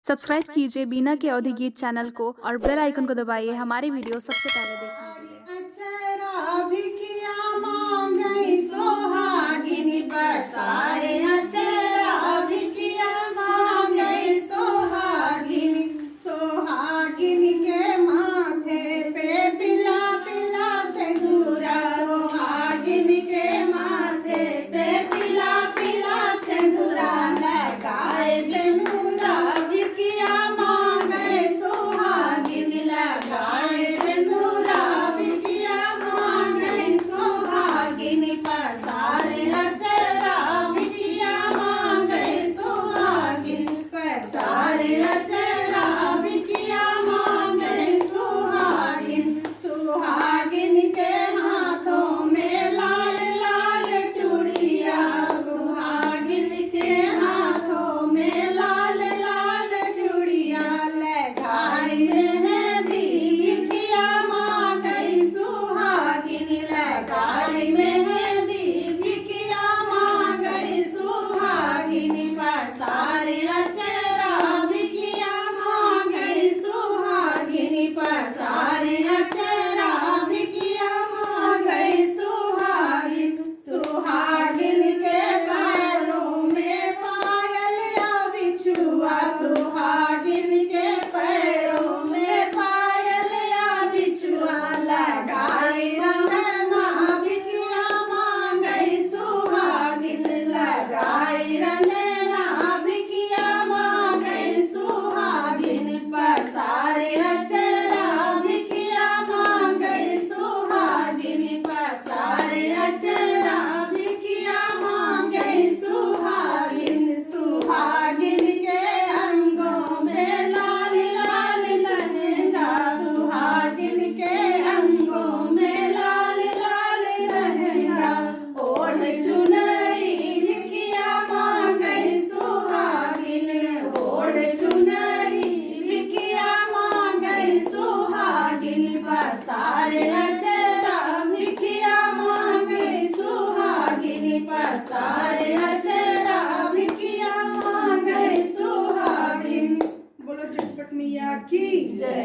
Subscribe कीजिए बीना के अवधि गीत चैनल को और बेल आइकन को दबाइए हमारी वीडियो सबसे पहले देखने के लिए। अचरा भिखिया मांगई सोहागिनी पसारे अचरा भिखिया मांगई सोहागिनी सोहागिनी के माथे पे पिला पिला सिंदूरा सोहागिनी के माथे पे पिला पिला सिंदूरा लगाए सिंदूरा भिखिया मांगई सोहागिनी लगाए सिंदूरा भिखिया मांगई सोहागिनी पसारे अचरा भिखिया मांगई सोहागिनी पसारे अचरा भिखिया मांगई सोहागिनी सोहागिनी के हाथों में लाल लाल चूड़िया सोहागिनी के हाथों में लाल लाल चूड़िया लगाई मेहंदी भिखिया मांगई सोहागिनी लगाई मेहंदी भिखिया मांगई सोहागिनी पसारे अचरा भिखिया मांगई सोहागिनी पसारे अचरा भिखिया मांगई सोहागिनी सोहागिनी के पैरों में पायल या बिछुआ सोहागिनी के पैरों में पायल या बिछुआ लगाई रंगना भिखिया मांगई सोहागिनी लगाई रंगना भिखिया मांगई सोहागिनी पसारे अचरा भिखिया मांगई सोहागिनी पसारे अचरा भिखिया मांगई सोहागिनी सोहागिनी के अंगों में लाल लाल लहंगा सोहागिनी के अंगों में लाल लाल लहंगा ओढ़ चुनरी भिखिया मांगई सोहागिनी ओढ़ चुनरी भिखिया मांगई सोहागिनी पसारे अचरा भिखिया मांगई सोहागिनी पसारे अचरा भिखिया मांगई सोहागिनी। बोलो चटपट मैया की जय।